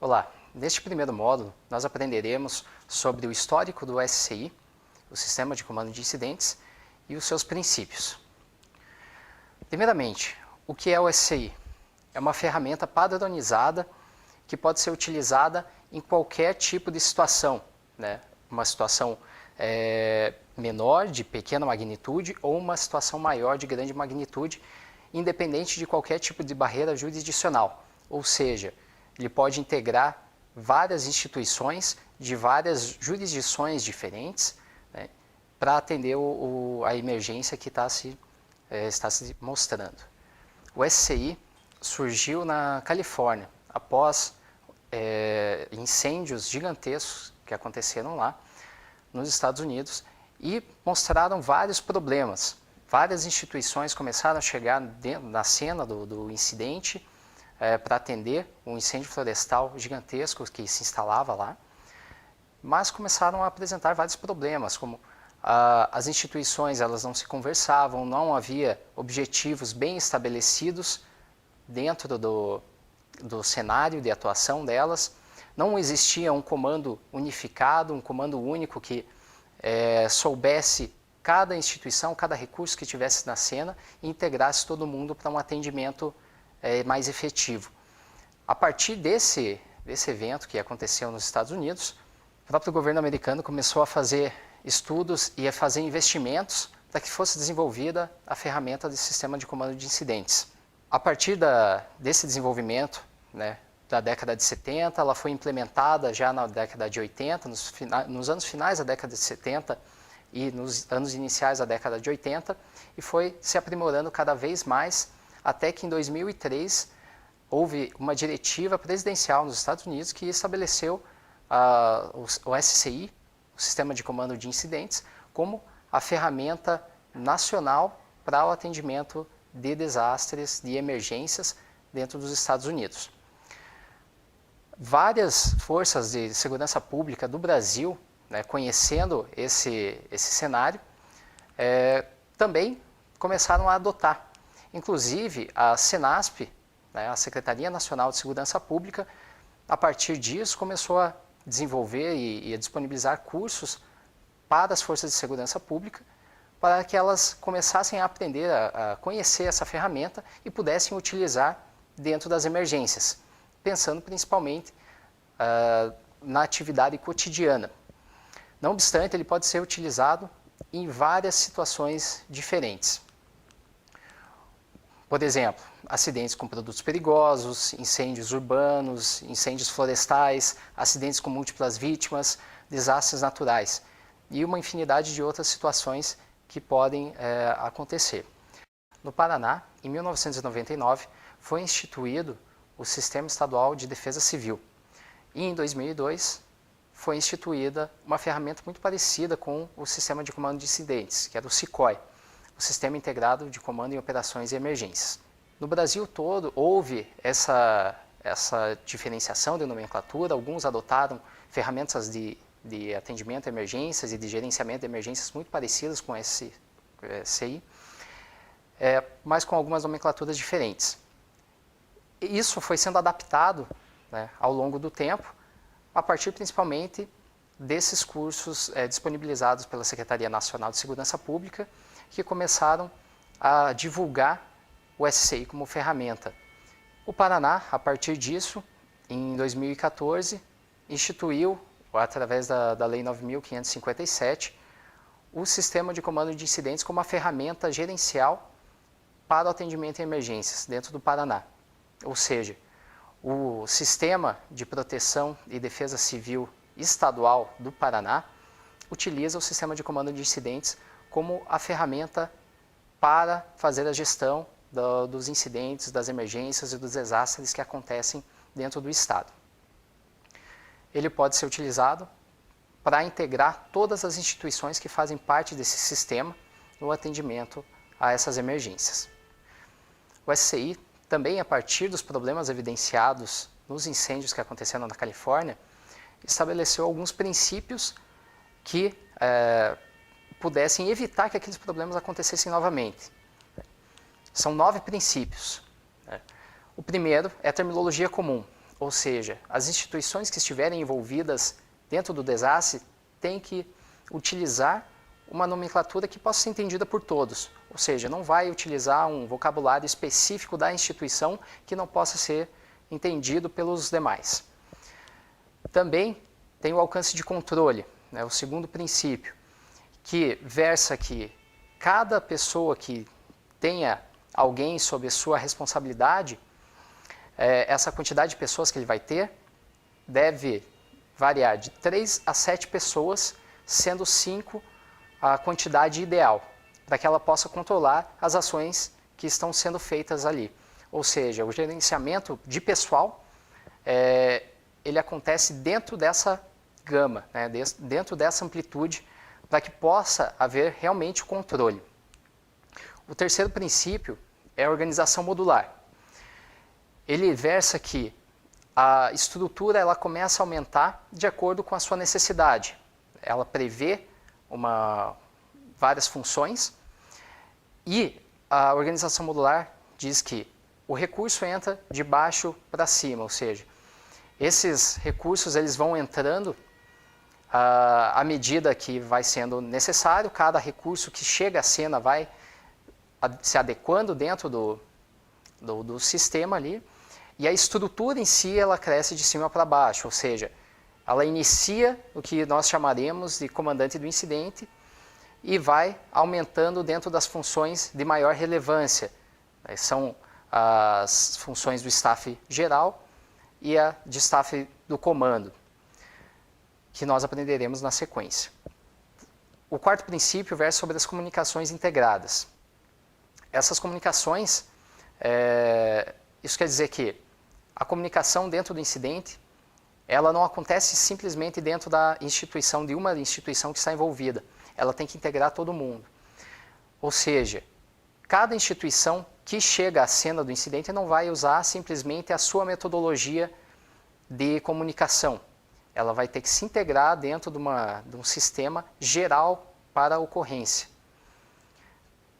Olá, neste primeiro módulo nós aprenderemos sobre o histórico do SCI, o Sistema de Comando de Incidentes, e os seus princípios. Primeiramente, o que é o SCI? É uma ferramenta padronizada que pode ser utilizada em qualquer tipo de situação, né? Uma situação menor, de pequena magnitude, ou uma situação maior, de grande magnitude, independente de qualquer tipo de barreira jurisdicional. Ou seja, ele pode integrar várias instituições de várias jurisdições diferentes, né, para atender a emergência que está se mostrando. O SCI surgiu na Califórnia, após incêndios gigantescos que aconteceram lá nos Estados Unidos e mostraram vários problemas. Várias instituições começaram a chegar na cena do incidente para atender um incêndio florestal gigantesco que se instalava lá, mas começaram a apresentar vários problemas, como as instituições elas não se conversavam, não havia objetivos bem estabelecidos dentro do cenário de atuação delas, não existia um comando unificado, um comando único que soubesse cada instituição, cada recurso que tivesse na cena e integrasse todo mundo para um atendimento mais efetivo. A partir desse evento que aconteceu nos Estados Unidos, o próprio governo americano começou a fazer estudos e a fazer investimentos para que fosse desenvolvida a ferramenta de sistema de comando de incidentes. A partir desse desenvolvimento, né, da década de 70, ela foi implementada já na década de 80, nos anos finais da década de 70 e nos anos iniciais da década de 80, e foi se aprimorando cada vez mais, até que em 2003 houve uma diretiva presidencial nos Estados Unidos que estabeleceu o SCI, o Sistema de Comando de Incidentes, como a ferramenta nacional para o atendimento de desastres, de emergências dentro dos Estados Unidos. Várias forças de segurança pública do Brasil, né, conhecendo esse cenário, também começaram a adotar. Inclusive, a Senasp, né, a Secretaria Nacional de Segurança Pública, a partir disso começou a desenvolver e a disponibilizar cursos para as forças de segurança pública, para que elas começassem a aprender a conhecer essa ferramenta e pudessem utilizar dentro das emergências, pensando principalmente na atividade cotidiana. Não obstante, ele pode ser utilizado em várias situações diferentes. Por exemplo, acidentes com produtos perigosos, incêndios urbanos, incêndios florestais, acidentes com múltiplas vítimas, desastres naturais e uma infinidade de outras situações que podem acontecer. No Paraná, em 1999, foi instituído o Sistema Estadual de Defesa Civil. E em 2002, foi instituída uma ferramenta muito parecida com o Sistema de Comando de Incidentes, que era o SICOI, o Sistema Integrado de Comando em Operações e Emergências. No Brasil todo, houve essa diferenciação de nomenclatura, alguns adotaram ferramentas de atendimento a emergências e de gerenciamento de emergências muito parecidas com esse SCI, mas com algumas nomenclaturas diferentes. Isso foi sendo adaptado, né, ao longo do tempo, a partir principalmente desses cursos disponibilizados pela Secretaria Nacional de Segurança Pública, que começaram a divulgar o SCI como ferramenta. O Paraná, a partir disso, em 2014, instituiu, através da Lei 9.557, o Sistema de Comando de Incidentes como uma ferramenta gerencial para o atendimento em emergências dentro do Paraná. Ou seja, o Sistema de Proteção e Defesa Civil Estadual do Paraná utiliza o Sistema de Comando de Incidentes como a ferramenta para fazer a gestão dos incidentes, das emergências e dos desastres que acontecem dentro do Estado. Ele pode ser utilizado para integrar todas as instituições que fazem parte desse sistema no atendimento a essas emergências. O SCI também, a partir dos problemas evidenciados nos incêndios que aconteceram na Califórnia, estabeleceu alguns princípios que pudessem evitar que aqueles problemas acontecessem novamente. São 9 princípios. O primeiro é a terminologia comum, ou seja, as instituições que estiverem envolvidas dentro do DESACE têm que utilizar uma nomenclatura que possa ser entendida por todos, ou seja, não vai utilizar um vocabulário específico da instituição que não possa ser entendido pelos demais. Também tem o alcance de controle, né, o segundo princípio, que versa que cada pessoa que tenha alguém sob sua responsabilidade, essa quantidade de pessoas que ele vai ter deve variar de 3 a 7 pessoas, sendo 5 a quantidade ideal, para que ela possa controlar as ações que estão sendo feitas ali. Ou seja, o gerenciamento de pessoal, ele acontece dentro dessa gama, né, dentro dessa amplitude, para que possa haver realmente o controle. O terceiro princípio é a organização modular. Ele versa que a estrutura ela começa a aumentar de acordo com a sua necessidade. Ela prevê várias funções e a organização modular diz que o recurso entra de baixo para cima, ou seja, esses recursos eles vão entrando à medida que vai sendo necessário, cada recurso que chega à cena vai se adequando dentro do sistema ali, e a estrutura em si ela cresce de cima para baixo, ou seja, ela inicia o que nós chamaremos de comandante do incidente e vai aumentando dentro das funções de maior relevância. São as funções do staff geral e a de staff do comando, que nós aprenderemos na sequência. O quarto princípio versa sobre as comunicações integradas. Essas comunicações, isso quer dizer que a comunicação dentro do incidente, ela não acontece simplesmente dentro da instituição, de uma instituição que está envolvida. Ela tem que integrar todo mundo. Ou seja, cada instituição que chega à cena do incidente não vai usar simplesmente a sua metodologia de comunicação. Ela vai ter que se integrar dentro de um sistema geral para a ocorrência.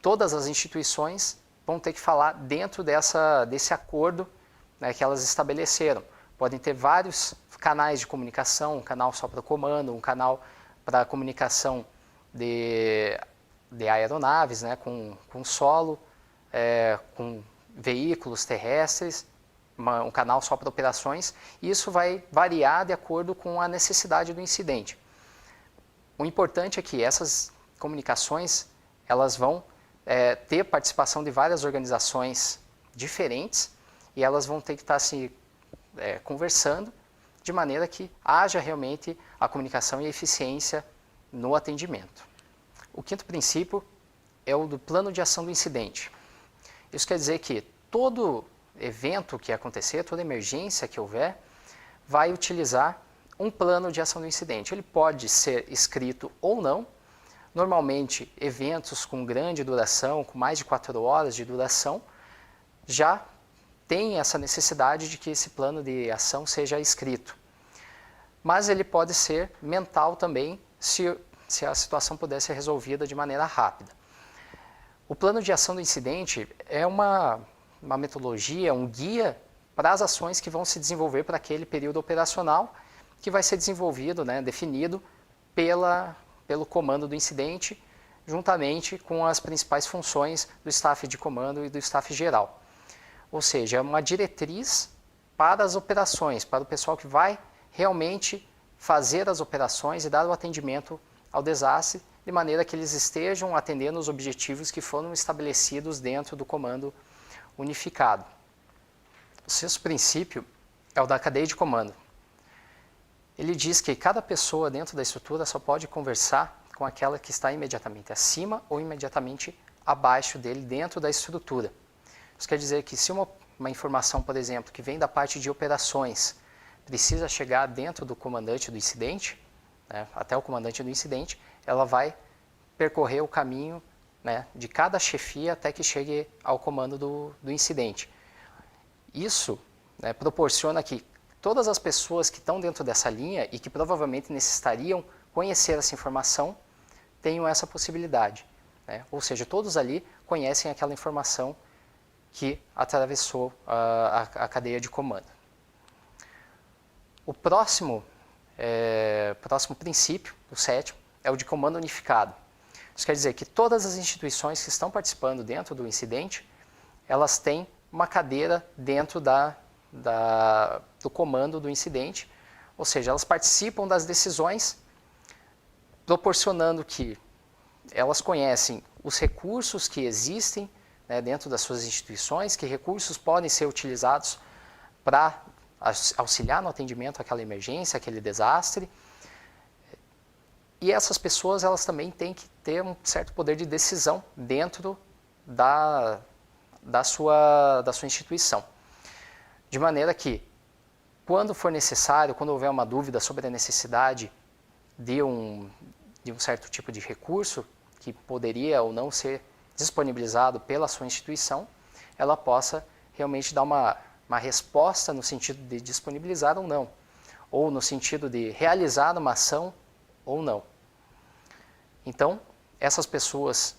Todas as instituições vão ter que falar dentro desse acordo, né, que elas estabeleceram. Podem ter vários canais de comunicação, um canal só para o comando, um canal para a comunicação de aeronaves, né, com solo, com veículos terrestres, um canal só para operações, e isso vai variar de acordo com a necessidade do incidente. O importante é que essas comunicações elas vão ter participação de várias organizações diferentes e elas vão ter que estar se conversando de maneira que haja realmente a comunicação e a eficiência no atendimento. O quinto princípio é o do plano de ação do incidente. Isso quer dizer que todo evento que acontecer, toda emergência que houver, vai utilizar um plano de ação do incidente. Ele pode ser escrito ou não. Normalmente, eventos com grande duração, com mais de 4 horas de duração, já tem essa necessidade de que esse plano de ação seja escrito. Mas ele pode ser mental também, se a situação puder ser resolvida de maneira rápida. O plano de ação do incidente é uma metodologia, um guia para as ações que vão se desenvolver para aquele período operacional, que vai ser desenvolvido, né, definido pelo comando do incidente, juntamente com as principais funções do staff de comando e do staff geral. Ou seja, é uma diretriz para as operações, para o pessoal que vai realmente fazer as operações e dar o atendimento ao desastre, de maneira que eles estejam atendendo os objetivos que foram estabelecidos dentro do comando unificado. O sexto princípio é o da cadeia de comando. Ele diz que cada pessoa dentro da estrutura só pode conversar com aquela que está imediatamente acima ou imediatamente abaixo dele dentro da estrutura. Isso quer dizer que se uma informação, por exemplo, que vem da parte de operações, precisa chegar dentro do comandante do incidente, né, até o comandante do incidente, ela vai percorrer o caminho, né, de cada chefia até que chegue ao comando do incidente. Isso, né, proporciona que todas as pessoas que estão dentro dessa linha e que provavelmente necessitariam conhecer essa informação tenham essa possibilidade, né? Ou seja, todos ali conhecem aquela informação que atravessou a cadeia de comando. O próximo princípio, o sétimo, é o de comando unificado. Isso quer dizer que todas as instituições que estão participando dentro do incidente, elas têm uma cadeira dentro do comando do incidente, ou seja, elas participam das decisões, proporcionando que elas conhecem os recursos que existem, né, dentro das suas instituições, que recursos podem ser utilizados para auxiliar no atendimento àquela emergência, àquele desastre. E essas pessoas, elas também têm que ter um certo poder de decisão dentro da sua instituição. De maneira que, quando for necessário, quando houver uma dúvida sobre a necessidade de um certo tipo de recurso que poderia ou não ser disponibilizado pela sua instituição, ela possa realmente dar uma resposta no sentido de disponibilizar ou no sentido de realizar uma ação ou não. Então, essas pessoas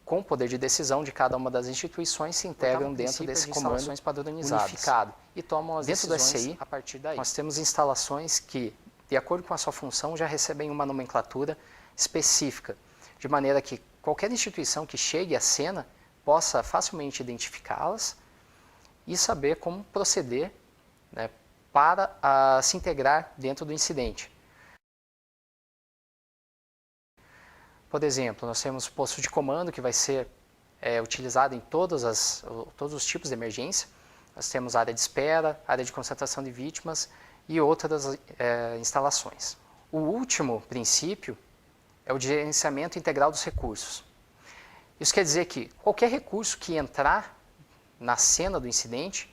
com poder de decisão de cada uma das instituições se integram dentro desse comando unificado e tomam as decisões do SCI a partir daí. Nós temos instalações que, de acordo com a sua função, já recebem uma nomenclatura específica, de maneira que qualquer instituição que chegue à cena possa facilmente identificá-las e saber como proceder, né, para se integrar dentro do incidente. Por exemplo, nós temos o posto de comando que vai ser utilizado em todos os tipos de emergência. Nós temos área de espera, área de concentração de vítimas e outras instalações. O último princípio é o gerenciamento integral dos recursos. Isso quer dizer que qualquer recurso que entrar na cena do incidente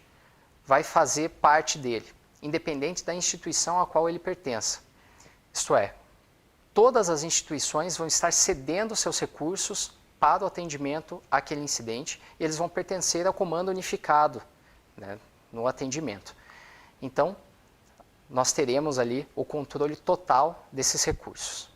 vai fazer parte dele, independente da instituição a qual ele pertença. Isto é, todas as instituições vão estar cedendo seus recursos para o atendimento àquele incidente e eles vão pertencer ao comando unificado, né, no atendimento. Então, nós teremos ali o controle total desses recursos.